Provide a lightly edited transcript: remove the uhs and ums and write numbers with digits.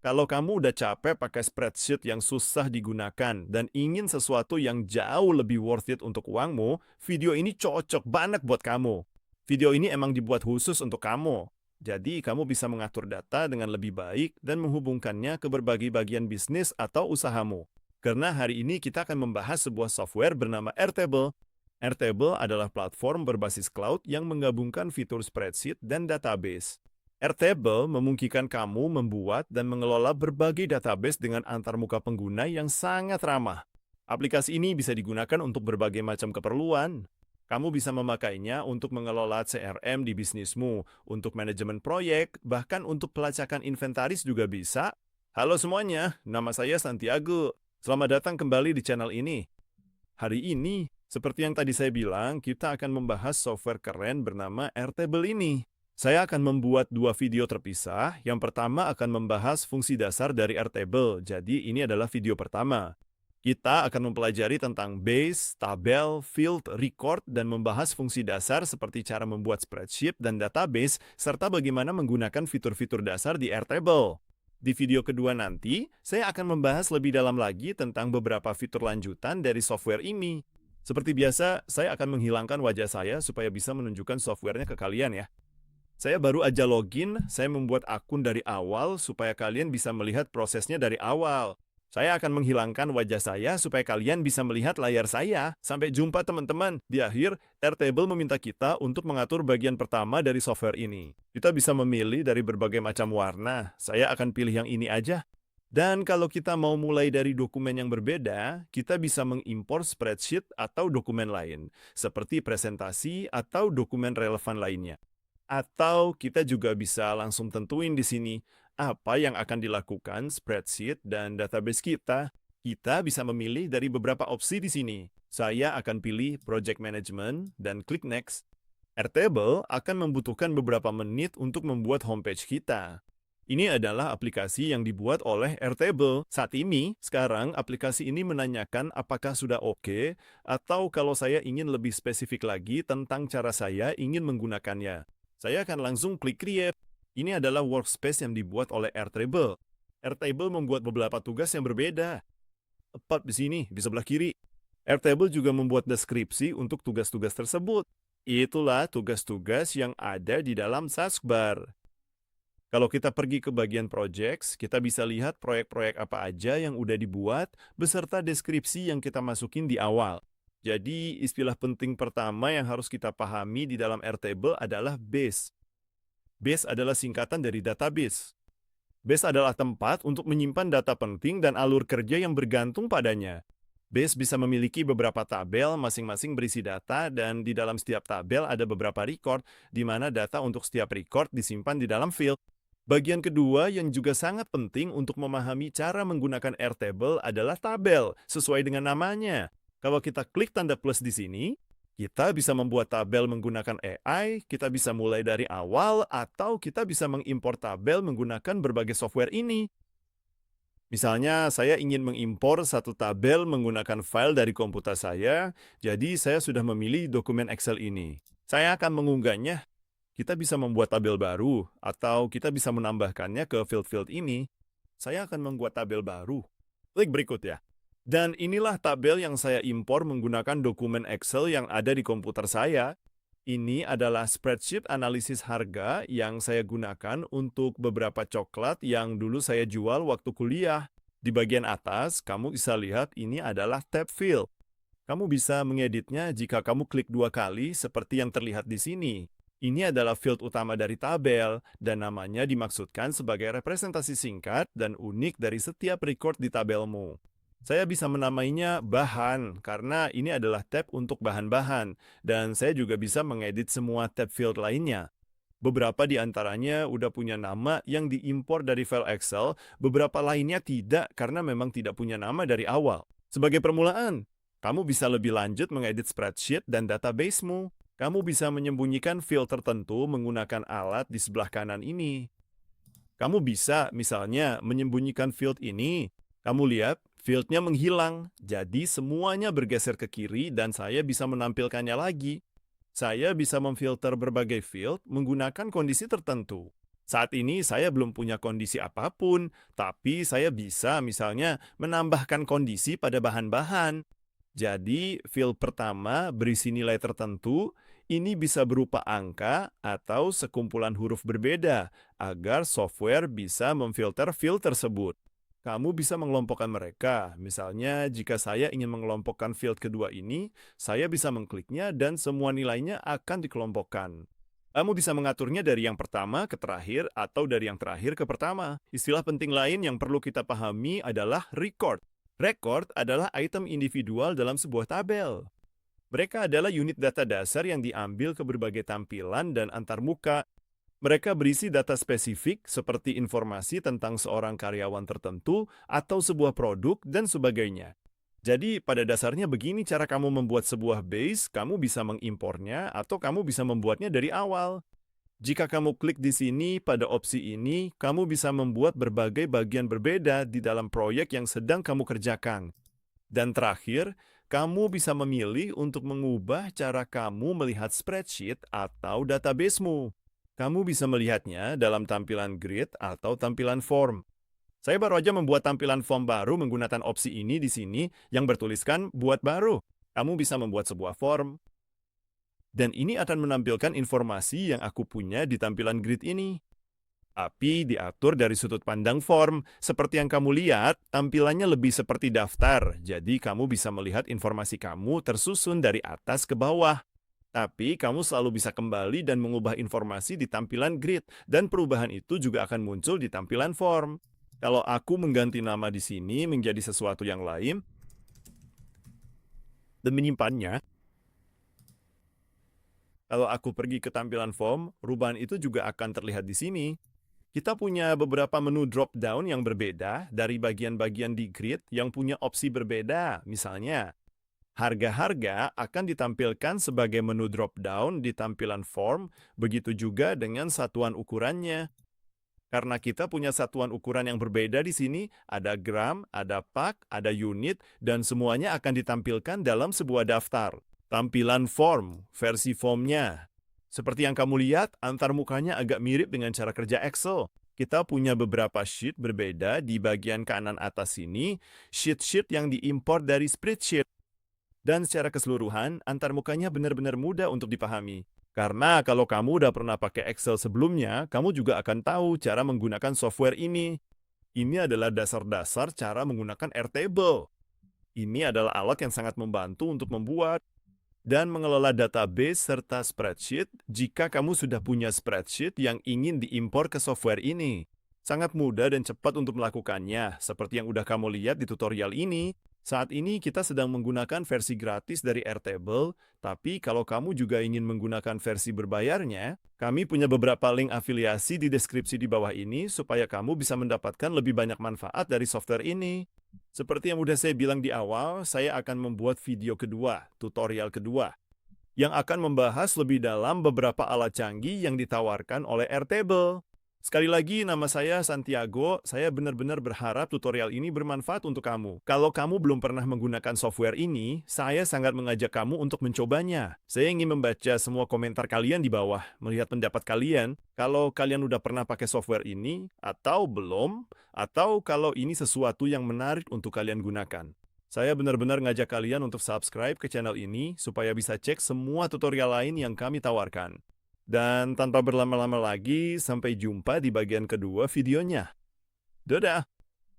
Kalau kamu udah capek pakai spreadsheet yang susah digunakan dan ingin sesuatu yang jauh lebih worth it untuk uangmu, video ini cocok banget buat kamu. Video ini emang dibuat khusus untuk kamu. Jadi, kamu bisa mengatur data dengan lebih baik dan menghubungkannya ke berbagai bagian bisnis atau usahamu. Karena hari ini kita akan membahas sebuah software bernama Airtable. Airtable adalah platform berbasis cloud yang menggabungkan fitur spreadsheet dan database. Airtable memungkinkan kamu membuat dan mengelola berbagai database dengan antarmuka pengguna yang sangat ramah. Aplikasi ini bisa digunakan untuk berbagai macam keperluan. Kamu bisa memakainya untuk mengelola CRM di bisnismu, untuk manajemen proyek, bahkan untuk pelacakan inventaris juga bisa. Halo semuanya, nama saya Santiago. Selamat datang kembali di channel ini. Hari ini, seperti yang tadi saya bilang, kita akan membahas software keren bernama Airtable ini. Saya akan membuat dua video terpisah. Yang pertama akan membahas fungsi dasar dari Airtable, jadi ini adalah video pertama. Kita akan mempelajari tentang base, tabel, field, record, dan membahas fungsi dasar seperti cara membuat spreadsheet dan database, serta bagaimana menggunakan fitur-fitur dasar di Airtable. Di video kedua nanti, saya akan membahas lebih dalam lagi tentang beberapa fitur lanjutan dari software ini. Seperti biasa, saya akan menghilangkan wajah saya supaya bisa menunjukkan softwarenya ke kalian ya. Saya baru aja login, saya membuat akun dari awal supaya kalian bisa melihat prosesnya dari awal. Saya akan menghilangkan wajah saya supaya kalian bisa melihat layar saya. Sampai jumpa teman-teman. Di akhir, Airtable meminta kita untuk mengatur bagian pertama dari software ini. Kita bisa memilih dari berbagai macam warna. Saya akan pilih yang ini aja. Dan kalau kita mau mulai dari dokumen yang berbeda, kita bisa mengimpor spreadsheet atau dokumen lain, seperti presentasi atau dokumen relevan lainnya. Atau kita juga bisa langsung tentuin di sini apa yang akan dilakukan spreadsheet dan database kita. Kita bisa memilih dari beberapa opsi di sini. Saya akan pilih Project Management dan klik Next. Airtable akan membutuhkan beberapa menit untuk membuat homepage kita. Ini adalah aplikasi yang dibuat oleh Airtable. Saat ini, sekarang aplikasi ini menanyakan apakah sudah oke, atau kalau saya ingin lebih spesifik lagi tentang cara saya ingin menggunakannya. Saya akan langsung klik Create. Ini adalah workspace yang dibuat oleh Airtable. Airtable membuat beberapa tugas yang berbeda. Tepat di sini, di sebelah kiri. Airtable juga membuat deskripsi untuk tugas-tugas tersebut. Itulah tugas-tugas yang ada di dalam taskbar. Kalau kita pergi ke bagian projects, kita bisa lihat proyek-proyek apa aja yang udah dibuat, beserta deskripsi yang kita masukin di awal. Jadi, istilah penting pertama yang harus kita pahami di dalam Airtable adalah base. Base adalah singkatan dari database. Base adalah tempat untuk menyimpan data penting dan alur kerja yang bergantung padanya. Base bisa memiliki beberapa tabel, masing-masing berisi data, dan di dalam setiap tabel ada beberapa record, di mana data untuk setiap record disimpan di dalam field. Bagian kedua yang juga sangat penting untuk memahami cara menggunakan Airtable adalah tabel, sesuai dengan namanya. Kalau kita klik tanda plus di sini, kita bisa membuat tabel menggunakan AI, kita bisa mulai dari awal, atau kita bisa mengimpor tabel menggunakan berbagai software ini. Misalnya, saya ingin mengimpor satu tabel menggunakan file dari komputer saya, jadi saya sudah memilih dokumen Excel ini. Saya akan mengunggahnya. Kita bisa membuat tabel baru, atau kita bisa menambahkannya ke field-field ini. Saya akan membuat tabel baru. Klik berikut ya. Dan inilah tabel yang saya impor menggunakan dokumen Excel yang ada di komputer saya. Ini adalah spreadsheet analisis harga yang saya gunakan untuk beberapa coklat yang dulu saya jual waktu kuliah. Di bagian atas, kamu bisa lihat ini adalah tab field. Kamu bisa mengeditnya jika kamu klik 2 kali seperti yang terlihat di sini. Ini adalah field utama dari tabel, dan namanya dimaksudkan sebagai representasi singkat dan unik dari setiap record di tabelmu. Saya bisa menamainya bahan, karena ini adalah tab untuk bahan-bahan, dan saya juga bisa mengedit semua tab field lainnya. Beberapa di antaranya udah punya nama yang diimpor dari file Excel, beberapa lainnya tidak karena memang tidak punya nama dari awal. Sebagai permulaan, kamu bisa lebih lanjut mengedit spreadsheet dan databasemu. Kamu bisa menyembunyikan field tertentu menggunakan alat di sebelah kanan ini. Kamu bisa misalnya menyembunyikan field ini. Kamu lihat, fieldnya menghilang, jadi semuanya bergeser ke kiri dan saya bisa menampilkannya lagi. Saya bisa memfilter berbagai field menggunakan kondisi tertentu. Saat ini saya belum punya kondisi apapun, tapi saya bisa misalnya menambahkan kondisi pada bahan-bahan. Jadi, field pertama berisi nilai tertentu, ini bisa berupa angka atau sekumpulan huruf berbeda, agar software bisa memfilter field tersebut. Kamu bisa mengelompokkan mereka. Misalnya, jika saya ingin mengelompokkan field kedua ini, saya bisa mengkliknya dan semua nilainya akan dikelompokkan. Kamu bisa mengaturnya dari yang pertama ke terakhir atau dari yang terakhir ke pertama. Istilah penting lain yang perlu kita pahami adalah record. Record adalah item individual dalam sebuah tabel. Mereka adalah unit data dasar yang diambil ke berbagai tampilan dan antarmuka. Mereka berisi data spesifik seperti informasi tentang seorang karyawan tertentu atau sebuah produk dan sebagainya. Jadi pada dasarnya begini cara kamu membuat sebuah base, kamu bisa mengimpornya atau kamu bisa membuatnya dari awal. Jika kamu klik di sini pada opsi ini, kamu bisa membuat berbagai bagian berbeda di dalam proyek yang sedang kamu kerjakan. Dan terakhir, kamu bisa memilih untuk mengubah cara kamu melihat spreadsheet atau databasemu. Kamu bisa melihatnya dalam tampilan grid atau tampilan form. Saya baru aja membuat tampilan form baru menggunakan opsi ini di sini yang bertuliskan "Buat baru". Kamu bisa membuat sebuah form, dan ini akan menampilkan informasi yang aku punya di tampilan grid ini. Tapi diatur dari sudut pandang form. Seperti yang kamu lihat, tampilannya lebih seperti daftar. Jadi kamu bisa melihat informasi kamu tersusun dari atas ke bawah. Tapi kamu selalu bisa kembali dan mengubah informasi di tampilan grid, dan perubahan itu juga akan muncul di tampilan form. Kalau aku mengganti nama di sini menjadi sesuatu yang lain, dan menyimpannya, kalau aku pergi ke tampilan form, perubahan itu juga akan terlihat di sini. Kita punya beberapa menu drop-down yang berbeda dari bagian-bagian di grid yang punya opsi berbeda. Misalnya, harga-harga akan ditampilkan sebagai menu drop-down di tampilan form, begitu juga dengan satuan ukurannya. Karena kita punya satuan ukuran yang berbeda di sini, ada gram, ada pak, ada unit, dan semuanya akan ditampilkan dalam sebuah daftar. Tampilan form, versi formnya. Seperti yang kamu lihat, antarmukanya agak mirip dengan cara kerja Excel. Kita punya beberapa sheet berbeda di bagian kanan atas sini, sheet-sheet yang diimpor dari spreadsheet. Dan secara keseluruhan, antarmukanya benar-benar mudah untuk dipahami. Karena kalau kamu udah pernah pakai Excel sebelumnya, kamu juga akan tahu cara menggunakan software ini. Ini adalah dasar-dasar cara menggunakan Airtable. Ini adalah alat yang sangat membantu untuk membuat dan mengelola database serta spreadsheet jika kamu sudah punya spreadsheet yang ingin diimpor ke software ini. Sangat mudah dan cepat untuk melakukannya, seperti yang udah kamu lihat di tutorial ini. Saat ini kita sedang menggunakan versi gratis dari Airtable, tapi kalau kamu juga ingin menggunakan versi berbayarnya, kami punya beberapa link afiliasi di deskripsi di bawah ini supaya kamu bisa mendapatkan lebih banyak manfaat dari software ini. Seperti yang udah saya bilang di awal, saya akan membuat video kedua, tutorial kedua, yang akan membahas lebih dalam beberapa alat canggih yang ditawarkan oleh Airtable. Sekali lagi, nama saya Santiago. Saya benar-benar berharap tutorial ini bermanfaat untuk kamu. Kalau kamu belum pernah menggunakan software ini, saya sangat mengajak kamu untuk mencobanya. Saya ingin membaca semua komentar kalian di bawah, melihat pendapat kalian. Kalau kalian udah pernah pakai software ini, atau belum, atau kalau ini sesuatu yang menarik untuk kalian gunakan. Saya benar-benar ngajak kalian untuk subscribe ke channel ini, supaya bisa cek semua tutorial lain yang kami tawarkan. Dan tanpa berlama-lama lagi, sampai jumpa di bagian kedua videonya. Dadah!